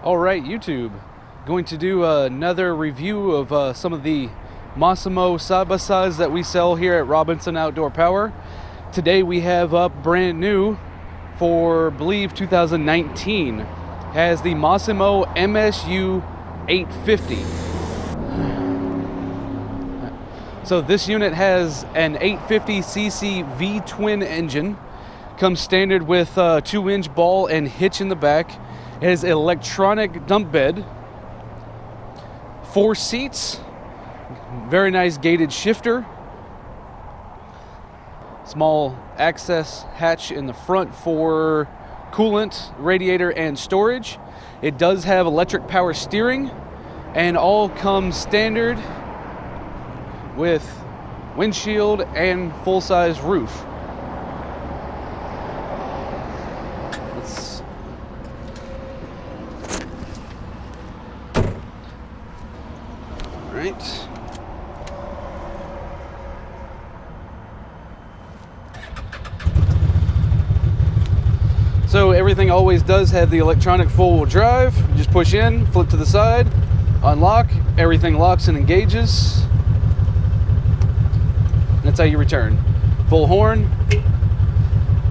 Alright, YouTube, going to do another review of some of the Massimo side-by-sides that we sell here at Robinson Outdoor Power. Today we have up brand new for, I believe, 2019. Has the Massimo MSU 850. So this unit has an 850cc V-twin engine. Comes standard with 2-inch ball and hitch in the back. It has an electronic dump bed, 4 seats, very nice gated shifter, small access hatch in the front for coolant, radiator, and storage. It does have electric power steering, and all comes standard with windshield and full-size roof. Right. So everything always does have the electronic four-wheel drive. You just push in, flip to the side, unlock, everything locks and engages. That's how you return. Full horn,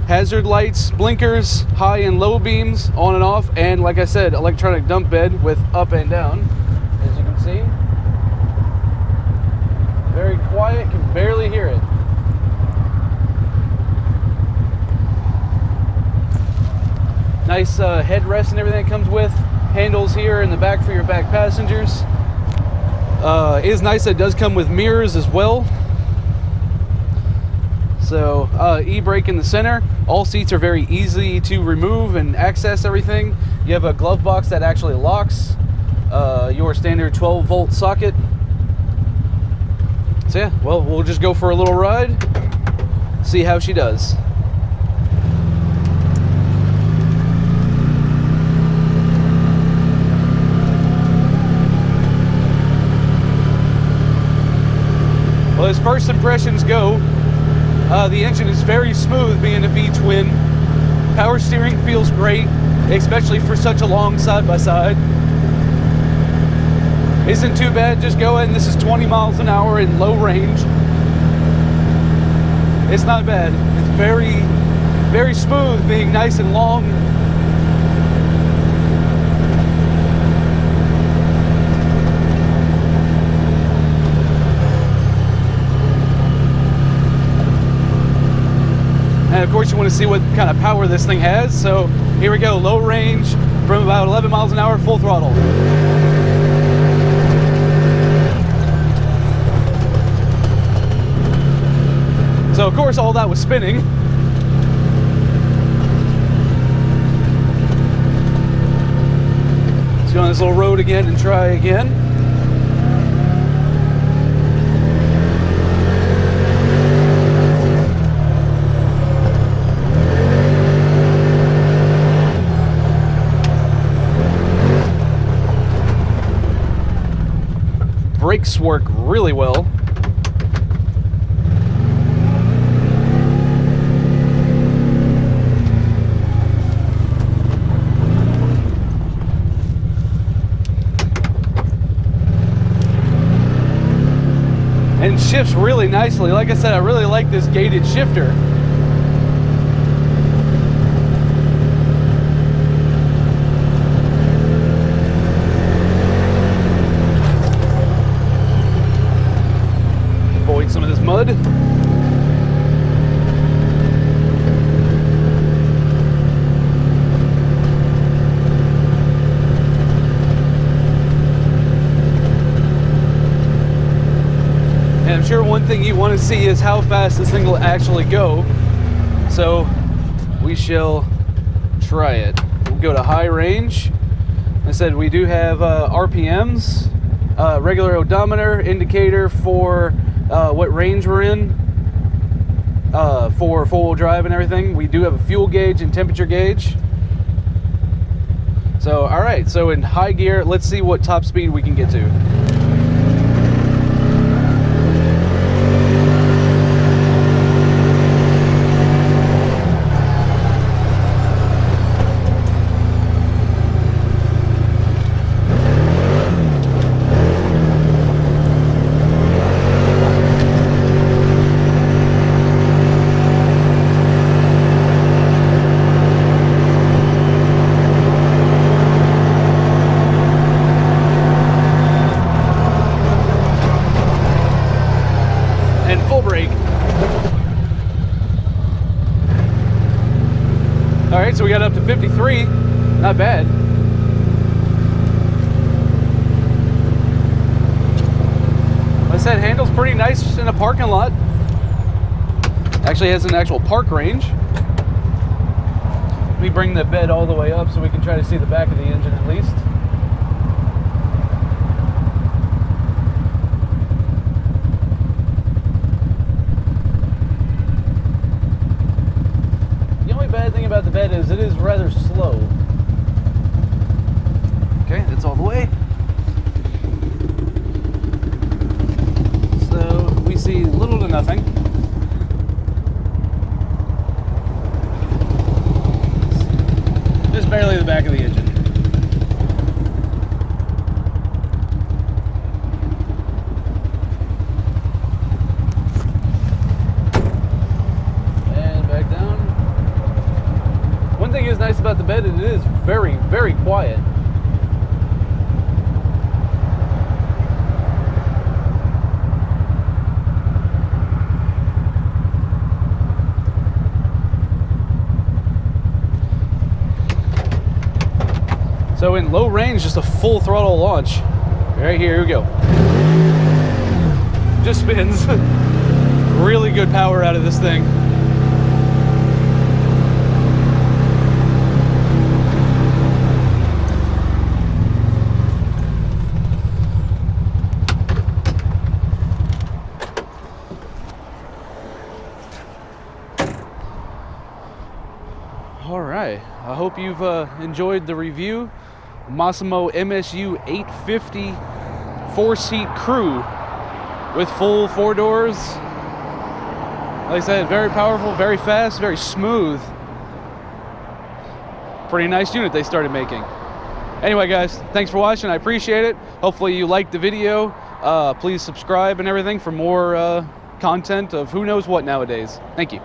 hazard lights, blinkers, high and low beams, on and off, and like I said, electronic dump bed with up and down, as you can see. Very quiet, can barely hear it. Nice headrest and everything it comes with. Handles here in the back for your back passengers. It is nice that it does come with mirrors as well. So e-brake in the center. All seats are very easy to remove and access everything. You have a glove box that actually locks. Your standard 12-volt socket. So yeah, well, we'll just go for a little ride, see how she does. Well, as first impressions go, the engine is very smooth, being a V-twin. Power steering feels great, especially for such a long side-by-side. Isn't too bad just going. This is 20 miles an hour in low range. It's not bad. It's very, very smooth, being nice and long. And of course you want to see what kind of power this thing has. So here we go, low range from about 11 miles an hour, full throttle. So of course all that was spinning. Let's go on this little road again and try again. Brakes work really well. And shifts really nicely. Like I said, I really like this gated shifter. Avoid some of this mud. And I'm sure one thing you want to see is how fast this thing will actually go. So we shall try it. We'll go to high range. I said we do have RPMs, regular odometer, indicator for what range we're in, for four-wheel drive and everything. We do have a fuel gauge and temperature gauge. So all right, so in high gear, let's see what top speed we can get to. brake. All right, so we got up to 53. Not bad. Like I said, handles pretty nice in a parking lot. Actually has an actual park range. Let me bring the bed all the way up so we can try to see the back of the engine at least. The only bad thing about the bed is it is rather slow. Okay, that's all the way. So we see little to nothing. Just barely the back of the engine. And back down. One thing is nice about the bed, it is very, very quiet. So in low range, just a full throttle launch. Right here we go. Just spins. Really good power out of this thing. All right, I hope you've enjoyed the review. Massimo MSU 850 4-seat crew with full 4 doors. Like I said, very powerful, very fast, very smooth. Pretty nice unit they started making. Anyway guys, thanks for watching, I appreciate it. Hopefully you liked the video. Please subscribe and everything for more content of who knows what nowadays. Thank you.